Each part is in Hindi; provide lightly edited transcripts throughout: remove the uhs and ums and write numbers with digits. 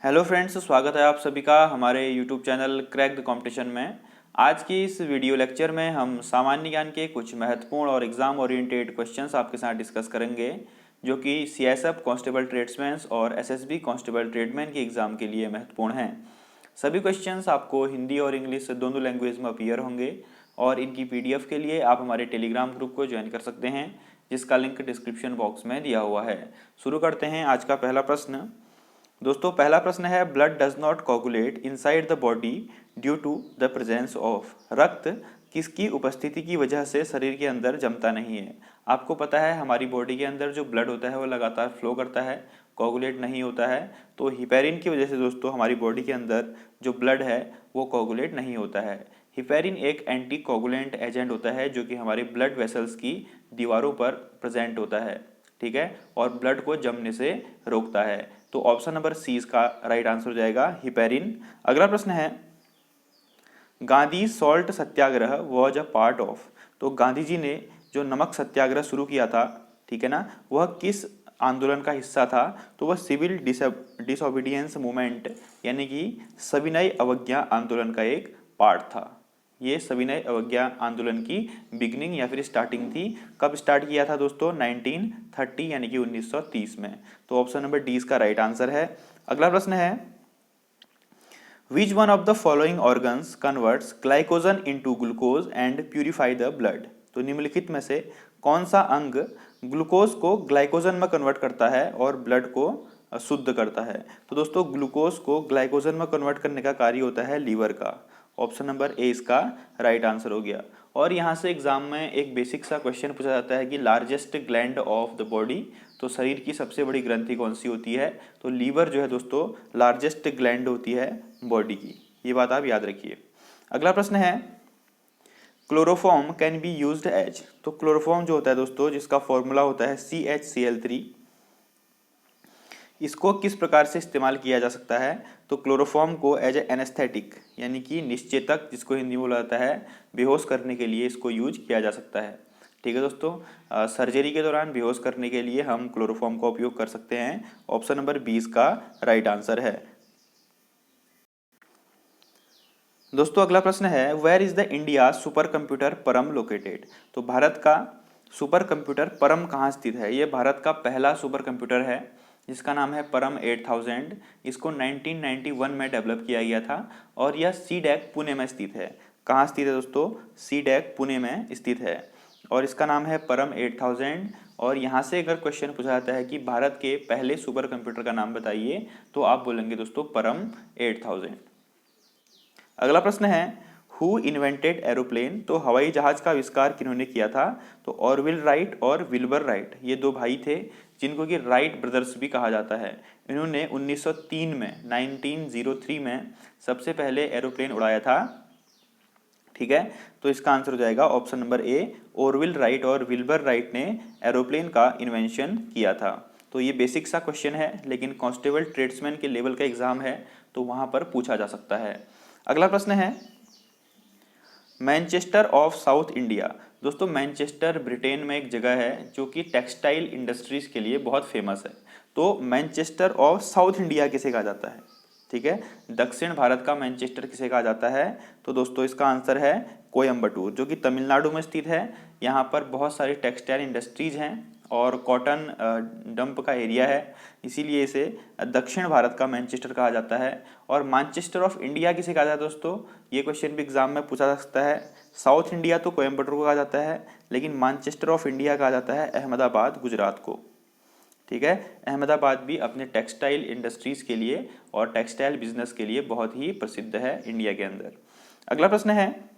हेलो फ्रेंड्स, स्वागत है आप सभी का हमारे YouTube channel crack the competition में। आज की इस वीडियो लेक्चर में हम सामान्य ज्ञान के कुछ महत्वपूर्ण और एग्जाम ओरिएंटेड क्वेश्चंस आपके साथ डिस्कस करेंगे, जो कि सीएसएफ कांस्टेबल ट्रेड्समैन और एसएसबी कांस्टेबल ट्रेडमैन के एग्जाम के लिए महत्वपूर्ण हैं। सभी क्वेश्चंस आपको हिंदी और इंग्लिश दोनों लैंग्वेज में अपीयर होंगे और इनकी पीडीएफ के लिए आप हमारे टेलीग्राम ग्रुप को ज्वाइन कर सकते हैं, जिसका लिंक डिस्क्रिप्शन बॉक्स में दिया हुआ है। शुरू करते हैं आज का पहला प्रश्न। दोस्तों, पहला प्रश्न है, blood does not coagulate inside the body due to the presence of. रक्त किसकी उपस्थिति की वजह से शरीर के अंदर जमता नहीं है। आपको पता है हमारी बॉडी के अंदर जो ब्लड होता है वो लगातार फ्लो करता है, कोगुलेट नहीं होता है। तो हिपेरिन की वजह से दोस्तों हमारी बॉडी के अंदर जो ब्लड है वो कोगुलेट नहीं होता है। हिपेरिन एक एंटी कोगुलेंट एजेंट होता है जो कि हमारे ब्लड वेसल्स की दीवारों पर प्रेजेंट होता है, ठीक है, और ब्लड को जमने से रोकता है। तो ऑप्शन नंबर सी इसका राइट आंसर हो जाएगा, हिपेरिन। अगला प्रश्न है, Gandhi salt Satyagraha was a part of. तो गांधी जी ने जो नमक सत्याग्रह शुरू किया था, ठीक है ना, वह किस आंदोलन का हिस्सा था। तो वह सिविल डिसोबीडियंस मूवमेंट यानी कि सविनय अवज्ञा आंदोलन का एक पार्ट था। ये सविनय अवज्ञा आंदोलन की बिगनिंग या फिर स्टार्टिंग थी। कब स्टार्ट किया था दोस्तों? 1930 यानी कि 1930 में। तो ऑप्शन नंबर डी इसका राइट आंसर है। अगला प्रश्न है, which one of the following organs converts glycogen into glucose and purify the blood. तो निम्नलिखित में से कौन सा अंग ग्लूकोज को ग्लाइकोजन में कन्वर्ट करता है और ब्लड को शुद्ध करता है। तो दोस्तों, ग्लूकोज को ग्लाइकोजन में कन्वर्ट करने का कार्य होता है लीवर का। ऑप्शन नंबर ए इसका राइट आंसर हो गया। और यहाँ से एग्जाम में एक बेसिक सा क्वेश्चन पूछा जाता है कि largest gland of the body. तो शरीर की सबसे बड़ी ग्रंथि कौन सी होती है? तो लीवर जो है दोस्तों लार्जेस्ट ग्लैंड होती है बॉडी की। ये बात आप याद रखिए। अगला प्रश्न है, chloroform can be used as. तो क्लोरोफॉर्म जो होता है दोस्तों, जिसका फॉर्मूला होता है CHCl3, इसको किस प्रकार से इस्तेमाल किया जा सकता है। तो क्लोरोफॉर्म को एज ए एनेस्थेटिक यानी कि निश्चेतक, जिसको हिंदी में बोला जाता है, बेहोश करने के लिए इसको यूज किया जा सकता है। ठीक है दोस्तों, सर्जरी के दौरान बेहोश करने के लिए हम क्लोरोफॉर्म का उपयोग कर सकते हैं। ऑप्शन नंबर 20 का राइट आंसर है। दोस्तों, अगला प्रश्न है, where is the India super computer Param located. तो भारत का सुपर कंप्यूटर परम कहाँ स्थित है? ये भारत का पहला सुपर कंप्यूटर है जिसका नाम है परम 8000। इसको 1991 में डेवलप किया गया था और यह सीडैक पुणे में स्थित है। कहाँ स्थित है दोस्तों? सीडैक पुणे में स्थित है और इसका नाम है परम 8000। और यहाँ से अगर क्वेश्चन पूछा जाता है कि भारत के पहले सुपर कंप्यूटर का नाम बताइए, तो आप बोलेंगे दोस्तों परम 8000। अगला प्रश्न है, हु इन्वेंटेड एरोप्लेन। तो हवाई जहाज का आविष्कार किन्होंने किया था? तो ऑरविल राइट और विल्बर राइट, ये दो भाई थे जिनको कि राइट ब्रदर्स भी कहा जाता है। इन्होंने 1903 में सबसे पहले एरोप्लेन उड़ाया था। ठीक है, तो इसका आंसर हो जाएगा ऑप्शन नंबर ए, ऑरविल राइट और विल्बर राइट ने एरोप्लेन का इन्वेंशन किया था। तो ये बेसिक सा क्वेश्चन है, लेकिन कांस्टेबल ट्रेड्समैन के लेवल का एग्जाम है तो वहां पर पूछा जा सकता है। अगला प्रश्न है, मैनचेस्टर ऑफ साउथ इंडिया। दोस्तों, मैनचेस्टर ब्रिटेन में एक जगह है जो कि टेक्सटाइल इंडस्ट्रीज के लिए बहुत फेमस है। तो मैनचेस्टर ऑफ साउथ इंडिया किसे कहा जाता है? ठीक है, दक्षिण भारत का मैनचेस्टर किसे कहा जाता है? तो दोस्तों इसका आंसर है कोयम्बटूर, जो कि तमिलनाडु में स्थित है। यहाँ पर बहुत सारी टेक्सटाइल इंडस्ट्रीज हैं और कॉटन डंप का एरिया है, इसीलिए इसे दक्षिण भारत का मैनचेस्टर कहा जाता है। और मैनचेस्टर ऑफ इंडिया किसे कहा जाता है दोस्तों? ये क्वेश्चन भी एग्जाम में पूछा जा सकता है। साउथ इंडिया तो कोयम्बटूर को कहा जाता है, लेकिन मैनचेस्टर ऑफ इंडिया कहा जाता है अहमदाबाद, गुजरात को। ठीक है, अहमदाबाद भी अपने टेक्सटाइल इंडस्ट्रीज के लिए और टेक्सटाइल बिजनेस के लिए बहुत ही प्रसिद्ध है इंडिया के अंदर। अगला प्रश्न है,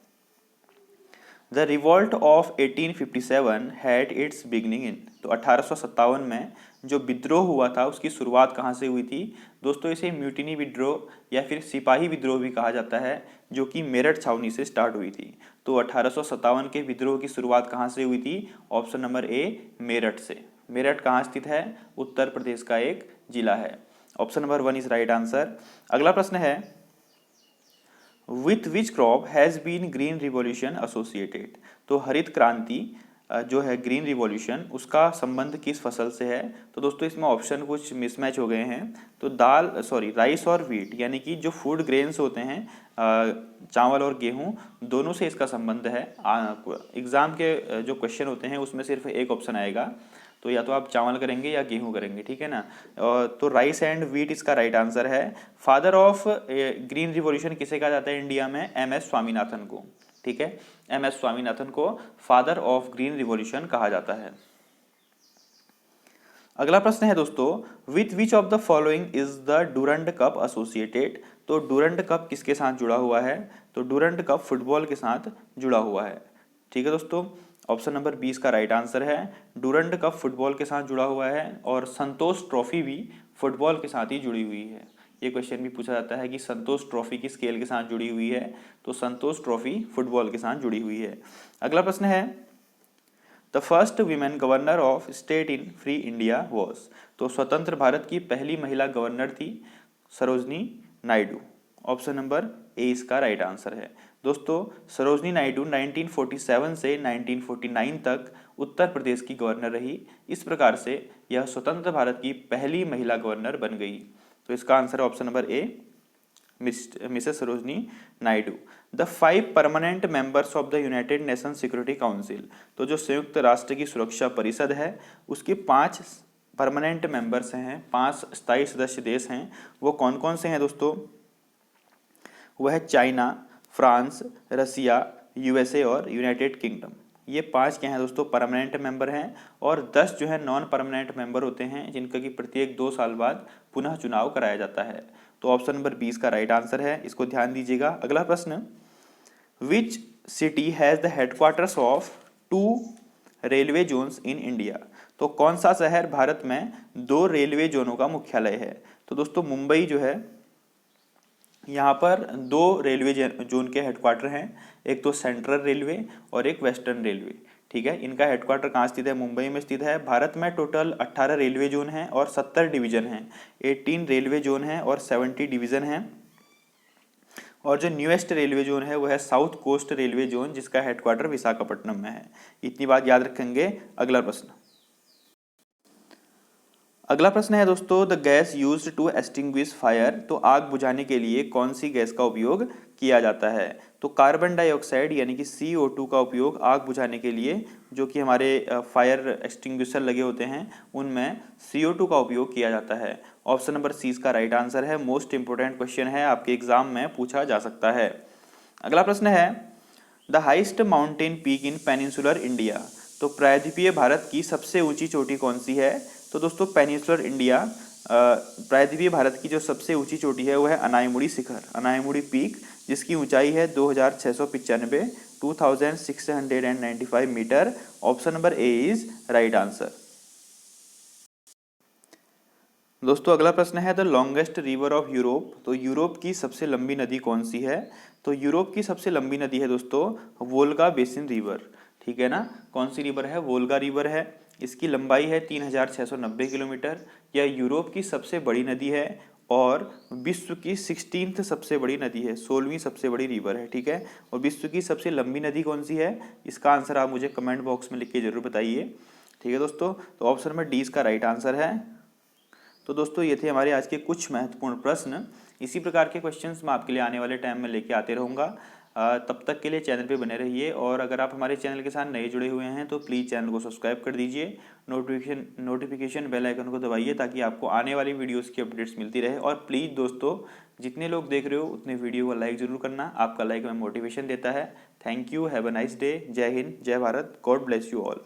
the revolt of 1857 had it's beginning इन। तो 1857 में जो विद्रोह हुआ था उसकी शुरुआत कहाँ से हुई थी? दोस्तों, इसे म्यूटिनी विद्रोह या फिर सिपाही विद्रोह भी कहा जाता है, जो कि मेरठ छावनी से स्टार्ट हुई थी। तो 1857 के विद्रोह की शुरुआत कहाँ से हुई थी? ऑप्शन नंबर ए, मेरठ से। मेरठ कहाँ स्थित है? उत्तर प्रदेश का एक जिला है। Option number 1 is right answer. अगला प्रश्न है, with which crop has been green revolution associated. तो हरित क्रांति जो है ग्रीन रिवॉल्यूशन, उसका संबंध किस फसल से है? तो दोस्तों इसमें ऑप्शन कुछ मिसमैच हो गए हैं। तो राइस और व्हीट, यानी कि जो फूड ग्रेन्स होते हैं, चावल और गेहूं, दोनों से इसका संबंध है। एग्जाम के जो क्वेश्चन होते हैं उसमें सिर्फ एक ऑप्शन आएगा, तो या तो आप चावल करेंगे या गेहूं करेंगे, ठीक है ना। तो राइस एंड व्हीट इसका राइट आंसर है। फादर ऑफ ग्रीन रिवॉल्यूशन किसे कहा जाता है इंडिया में? MS स्वामीनाथन को, ठीक है। MS स्वामीनाथन को फादर ऑफ ग्रीन रिवॉल्यूशन कहा जाता है। अगला प्रश्न है दोस्तों, with which of the following is the Durand cup associated? तो डूरंड कप किसके साथ जुड़ा हुआ है? तो डूरंड कप फुटबॉल के साथ जुड़ा हुआ है, ठीक है दोस्तों। ऑप्शन नंबर 20 का राइट आंसर है। डूरंड कप फुटबॉल के साथ जुड़ा हुआ है और संतोष ट्रॉफी भी फुटबॉल के साथ ही जुड़ी हुई है। ये क्वेश्चन भी पूछा जाता है कि संतोष ट्रॉफी किस खेल के साथ जुड़ी हुई है? तो संतोष ट्रॉफी फुटबॉल के साथ जुड़ी हुई है। अगला प्रश्न है, the first women governor of state in free India was? तो स्वतंत्र भारत की पहली महिला गवर्नर थी सरोजनी नायडू। ऑप्शन नंबर ए इसका राइट आंसर है। दोस्तों सरोजनी नायडू 1947 से 1949 तक उत्तर प्रदेश की गवर्नर रही। इस प्रकार से यह स्वतंत्र भारत की पहली महिला गवर्नर बन गई। तो इसका आंसर है option number A, Mrs Sarojini Naidu. The 5 permanent members of the United nation security council? तो जो संयुक्त राष्ट्र की सुरक्षा परिषद है उसके 5 परमानेंट मेंबर्स हैं, 5 स्थायी सदस्य देश हैं। वो कौन कौन से हैं दोस्तों? वह है चाइना, फ्रांस, रसिया, USA और यूनाइटेड किंगडम। ये 5 क्या हैं दोस्तों? परमानेंट मेंबर हैं। और 10 जो है नॉन परमानेंट मेंबर होते हैं, जिनका कि प्रत्येक 2 साल बाद पुनः चुनाव कराया जाता है। तो ऑप्शन नंबर 20 का राइट आंसर है, इसको ध्यान दीजिएगा। अगला प्रश्न, which city has the headquarters of 2 railway zones in India? तो कौन सा शहर भारत में 2 रेलवे जोनों का मुख्यालय है? तो दोस्तों मुंबई जो है, यहाँ पर 2 रेलवे जोन के हेडक्वार्टर हैं, एक तो सेंट्रल रेलवे और एक वेस्टर्न रेलवे, ठीक है। इनका हेडक्वार्टर कहाँ स्थित है? मुंबई में स्थित है। भारत में टोटल 18 रेलवे जोन हैं और 70 डिवीजन हैं। 18 रेलवे जोन हैं और 70 डिवीजन हैं। और जो न्यूएस्ट रेलवे जोन है वह है साउथ कोस्ट रेलवे जोन, जिसका हेडक्वार्टर विशाखापट्टनम में है। इतनी बात याद रखेंगे। अगला प्रश्न, अगला प्रश्न है दोस्तों, the gas used to extinguish fire? तो आग बुझाने के लिए कौन सी गैस का उपयोग किया जाता है? तो कार्बन डाइऑक्साइड यानी कि CO2 का उपयोग आग बुझाने के लिए, जो कि हमारे फायर एक्सटिंग्विशर लगे होते हैं उनमें CO2 का उपयोग किया जाता है। ऑप्शन नंबर C का राइट आंसर है। मोस्ट इंपोर्टेंट क्वेश्चन है, आपके एग्जाम में पूछा जा सकता है। अगला प्रश्न है, the highest mountain peak in peninsular India? तो प्रायद्वीपीय भारत की सबसे ऊंची चोटी कौन सी है? तो दोस्तों पेनिनसुलर इंडिया, प्रायद्वीपीय भारत की जो सबसे ऊंची चोटी है वह है अनायमुड़ी शिखर, अनायमुड़ी पीक, जिसकी ऊंचाई है 2695, 2695 मीटर। Option number A is right answer. दोस्तों अगला प्रश्न है, the longest river of Europe? तो यूरोप की सबसे लंबी नदी कौन सी है? तो यूरोप की सबसे लंबी नदी है दोस्तों वोल्गा बेसिन रिवर, ठीक है ना। कौन सी रिवर है? वोल्गा रिवर है। इसकी लंबाई है 3690 किलोमीटर। यह यूरोप की सबसे बड़ी नदी है और विश्व की 16th सबसे बड़ी नदी है, 16वीं सबसे बड़ी रिवर है, ठीक है। और विश्व की सबसे लंबी नदी कौन सी है? इसका आंसर आप मुझे कमेंट बॉक्स में लिख के जरूर बताइए, ठीक है दोस्तों। तो ऑप्शन नंबर डी इसका राइट आंसर है। तो दोस्तों ये थे हमारे आज के कुछ महत्वपूर्ण प्रश्न। इसी प्रकार के क्वेश्चंस मैं आपके लिए आने वाले टाइम में लेके आते रहूँगा। तब तक के लिए चैनल पे बने रहिए, और अगर आप हमारे चैनल के साथ नए जुड़े हुए हैं तो प्लीज़ चैनल को सब्सक्राइब कर दीजिए, नोटिफिकेशन बेल आइकन को दबाइए ताकि आपको आने वाली वीडियोस की अपडेट्स मिलती रहे। और प्लीज़ दोस्तों, जितने लोग देख रहे हो उतने वीडियो को लाइक ज़रूर करना, आपका लाइक हमें मोटिवेशन देता है। Thank you, have a nice day. जय हिंद, जय Bharat, God bless you all.